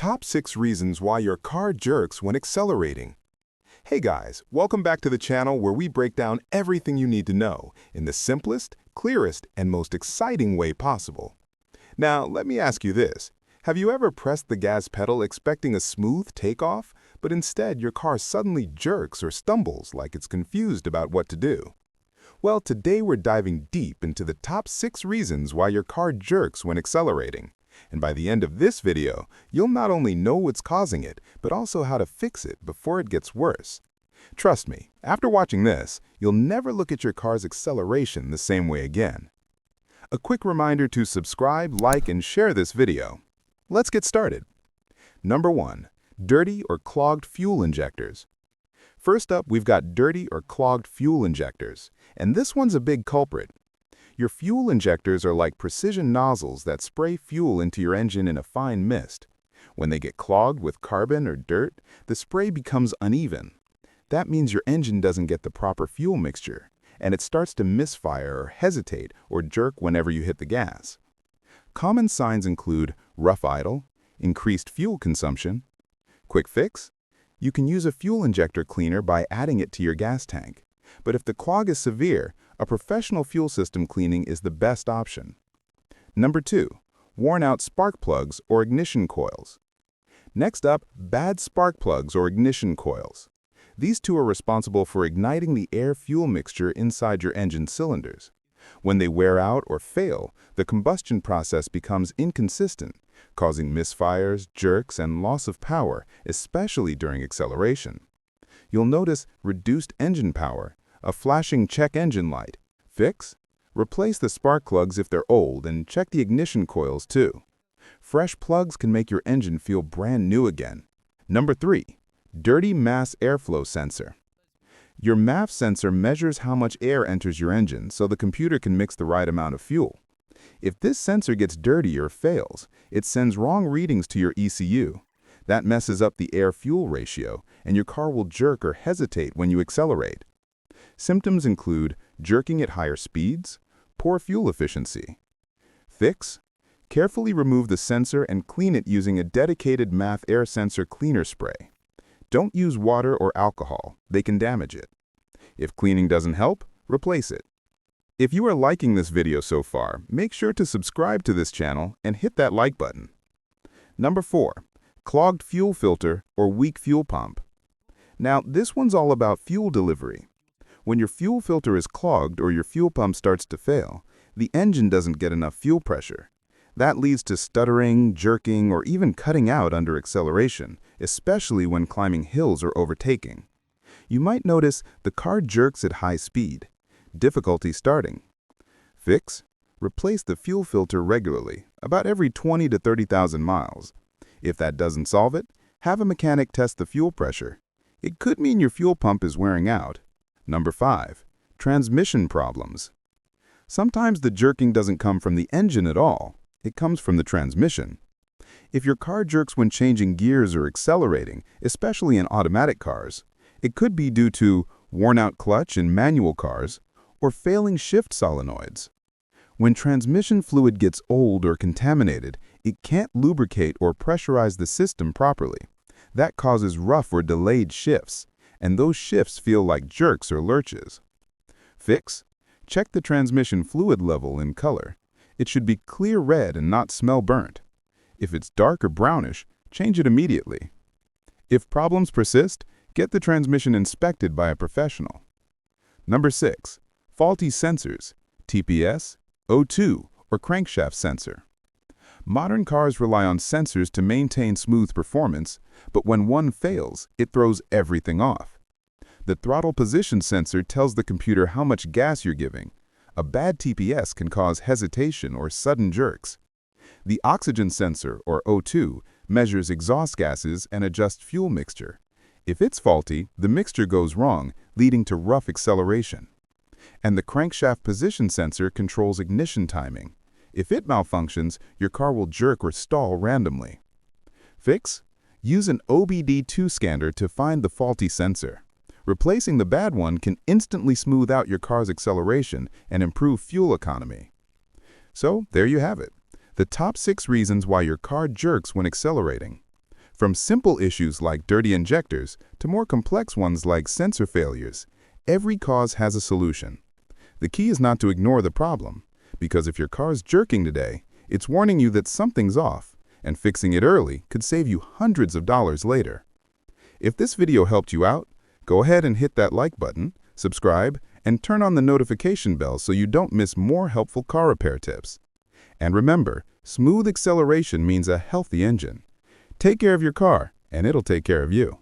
Top 6 reasons why your car jerks when accelerating. Hey guys, welcome back to the channel where we break down everything you need to know in the simplest, clearest, and most exciting way possible. Now, let me ask you this. Have you ever pressed the gas pedal expecting a smooth takeoff, but instead your car suddenly jerks or stumbles like it's confused about what to do? Well, today we're diving deep into the top 6 reasons why your car jerks when accelerating. And by the end of this video, you'll not only know what's causing it, but also how to fix it before it gets worse. Trust me, after watching this, you'll never look at your car's acceleration the same way again. A quick reminder to subscribe, like, and share this video. Let's get started. Number 1. Dirty or clogged fuel injectors. First up, we've got dirty or clogged fuel injectors, and this one's a big culprit. Your fuel injectors are like precision nozzles that spray fuel into your engine in a fine mist. When they get clogged with carbon or dirt, the spray becomes uneven. That means your engine doesn't get the proper fuel mixture, and it starts to misfire or hesitate or jerk whenever you hit the gas. Common signs include rough idle, increased fuel consumption. Quick fix? You can use a fuel injector cleaner by adding it to your gas tank. But if the clog is severe, a professional fuel system cleaning is the best option. Number 2. Worn out spark plugs or ignition coils. Next up, bad spark plugs or ignition coils. These two are responsible for igniting the air-fuel mixture inside your engine cylinders. When they wear out or fail, the combustion process becomes inconsistent, causing misfires, jerks, and loss of power, especially during acceleration. You'll notice reduced engine power, a flashing check engine light. Fix? Replace the spark plugs if they're old and check the ignition coils too. Fresh plugs can make your engine feel brand new again. Number 3. Dirty mass airflow sensor. Your MAF sensor measures how much air enters your engine so the computer can mix the right amount of fuel. If this sensor gets dirty or fails, it sends wrong readings to your ECU. That messes up the air-fuel ratio, and your car will jerk or hesitate when you accelerate. Symptoms include jerking at higher speeds, poor fuel efficiency. Fix? Carefully remove the sensor and clean it using a dedicated MAF air sensor cleaner spray. Don't use water or alcohol, they can damage it. If cleaning doesn't help, replace it. If you are liking this video so far, make sure to subscribe to this channel and hit that like button. Number 4. Clogged fuel filter or weak fuel pump. Now, this one's all about fuel delivery. When your fuel filter is clogged or your fuel pump starts to fail, the engine doesn't get enough fuel pressure. That leads to stuttering, jerking, or even cutting out under acceleration, especially when climbing hills or overtaking. You might notice the car jerks at high speed. Difficulty starting. Fix? Replace the fuel filter regularly, about every 20 to 30,000 miles. If that doesn't solve it, have a mechanic test the fuel pressure. It could mean your fuel pump is wearing out. Number 5. Transmission problems. Sometimes the jerking doesn't come from the engine at all. It comes from the transmission. If your car jerks when changing gears or accelerating, especially in automatic cars, it could be due to worn-out clutch in manual cars or failing shift solenoids. When transmission fluid gets old or contaminated, it can't lubricate or pressurize the system properly. That causes rough or delayed shifts, and those shifts feel like jerks or lurches. Fix? Check the transmission fluid level and color. It should be clear red and not smell burnt. If it's dark or brownish, change it immediately. If problems persist, get the transmission inspected by a professional. Number 6. Faulty sensors, TPS, O2, or crankshaft sensor. Modern cars rely on sensors to maintain smooth performance, but when one fails, it throws everything off. The throttle position sensor tells the computer how much gas you're giving. A bad TPS can cause hesitation or sudden jerks. The oxygen sensor, or O2, measures exhaust gases and adjusts fuel mixture. If it's faulty, the mixture goes wrong, leading to rough acceleration. And the crankshaft position sensor controls ignition timing. If it malfunctions, your car will jerk or stall randomly. Fix? Use an OBD2 scanner to find the faulty sensor. Replacing the bad one can instantly smooth out your car's acceleration and improve fuel economy. So, there you have it. The top 6 reasons why your car jerks when accelerating. From simple issues like dirty injectors to more complex ones like sensor failures, every cause has a solution. The key is not to ignore the problem, because if your car's jerking today, it's warning you that something's off, and fixing it early could save you hundreds of dollars later. If this video helped you out, go ahead and hit that like button, subscribe, and turn on the notification bell so you don't miss more helpful car repair tips. And remember, smooth acceleration means a healthy engine. Take care of your car, and it'll take care of you.